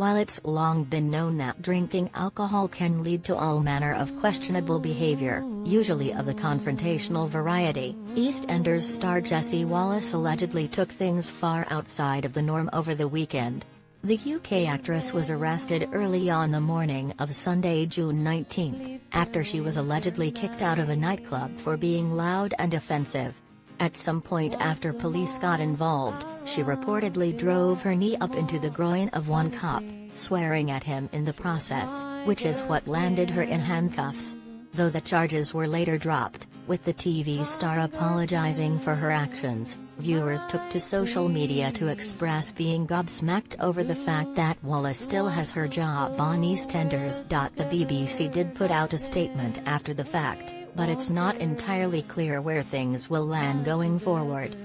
While it's long been known that drinking alcohol can lead to all manner of questionable behavior, usually of the confrontational variety, EastEnders star Jessie Wallace allegedly took things far outside of the norm over the weekend. The UK actress was arrested early on the morning of Sunday, June 19, after she was allegedly kicked out of a nightclub for being loud and offensive. At some point after police got involved, she reportedly drove her knee up into the groin of one cop, swearing at him in the process, which is what landed her in handcuffs. Though the charges were later dropped, with the TV star apologizing for her actions, viewers took to social media to express being gobsmacked over the fact that Wallace still has her job on EastEnders. The BBC did put out a statement after the fact, but it's not entirely clear where things will land going forward.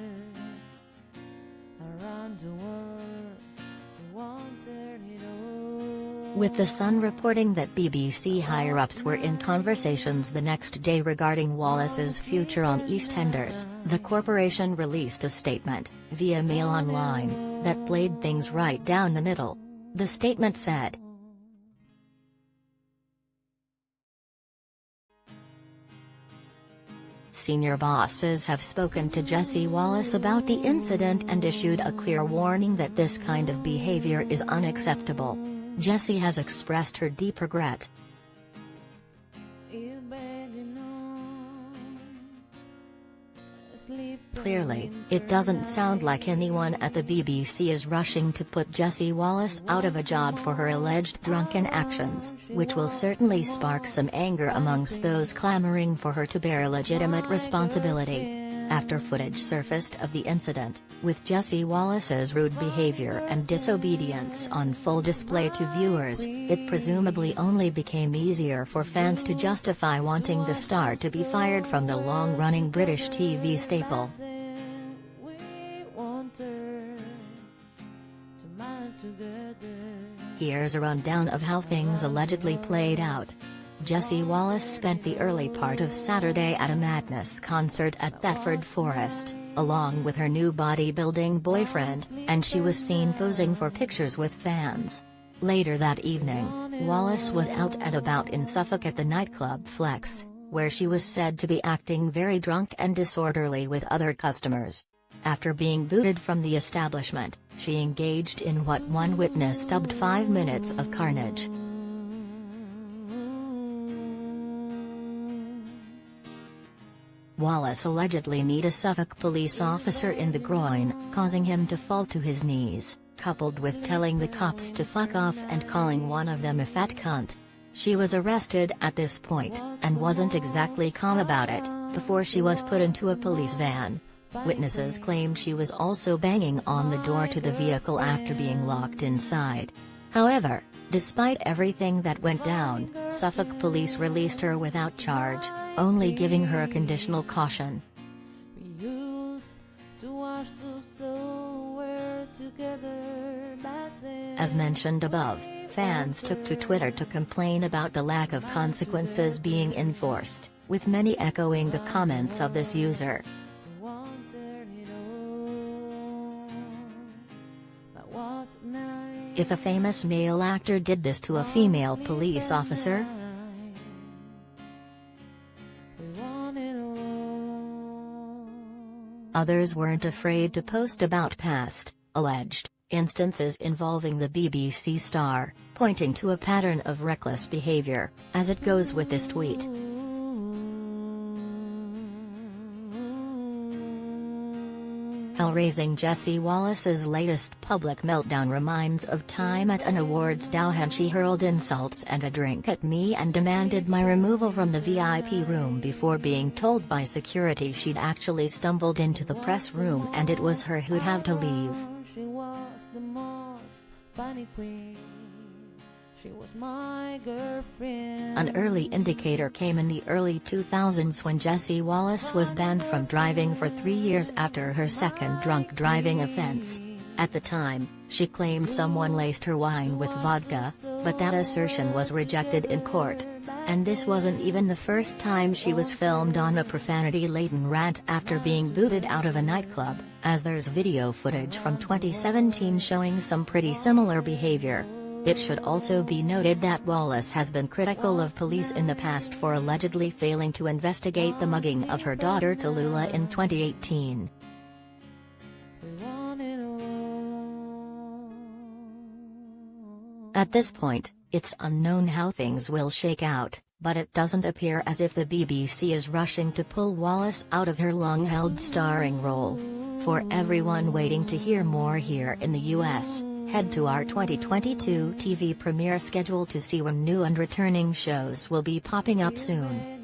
With The Sun reporting that BBC higher-ups were in conversations the next day regarding Wallace's future on EastEnders, the corporation released a statement, via Mail Online, that played things right down the middle. The statement said, "Senior bosses have spoken to Jessie Wallace about the incident and issued a clear warning that this kind of behavior is unacceptable. Jessie has expressed her deep regret." Clearly, it doesn't sound like anyone at the BBC is rushing to put Jessie Wallace out of a job for her alleged drunken actions, which will certainly spark some anger amongst those clamoring for her to bear legitimate responsibility. After footage surfaced of the incident, with Jessie Wallace's rude behavior and disobedience on full display to viewers, it presumably only became easier for fans to justify wanting the star to be fired from the long-running British TV staple. Here's a rundown of how things allegedly played out. Jessie Wallace spent the early part of Saturday at a Madness concert at Thetford Forest, along with her new bodybuilding boyfriend, and she was seen posing for pictures with fans. Later that evening, Wallace was out and about in Suffolk at the nightclub Flex, where she was said to be acting very drunk and disorderly with other customers. After being booted from the establishment, she engaged in what one witness dubbed 5 minutes of carnage. Wallace allegedly kneed a Suffolk police officer in the groin, causing him to fall to his knees, coupled with telling the cops to fuck off and calling one of them a fat cunt. She was arrested at this point, and wasn't exactly calm about it, before she was put into a police van. Witnesses claimed she was also banging on the door to the vehicle after being locked inside. However, despite everything that went down, Suffolk police released her without charge, only giving her a conditional caution. As mentioned above, fans took to Twitter to complain about the lack of consequences being enforced, with many echoing the comments of this user. If a famous male actor did this to a female police officer? Others weren't afraid to post about past, alleged, instances involving the BBC star, pointing to a pattern of reckless behavior, as it goes with this tweet. Hell-raising Jessie Wallace's latest public meltdown reminds of time at an awards when she hurled insults and a drink at me and demanded my removal from the VIP room before being told by security she'd actually stumbled into the press room and it was her who'd have to leave. She was the most funny queen. She was my girlfriend. An early indicator came in the early 2000s when Jessie Wallace was banned from driving for 3 years after her second drunk driving offense. At the time, she claimed someone laced her wine with vodka, but that assertion was rejected in court. And this wasn't even the first time she was filmed on a profanity-laden rant after being booted out of a nightclub, as there's video footage from 2017 showing some pretty similar behavior. It should also be noted that Wallace has been critical of police in the past for allegedly failing to investigate the mugging of her daughter Tallulah in 2018. At this point, it's unknown how things will shake out, but it doesn't appear as if the BBC is rushing to pull Wallace out of her long-held starring role. For everyone waiting to hear more here in the US, head to our 2022 TV premiere schedule to see when new and returning shows will be popping up soon.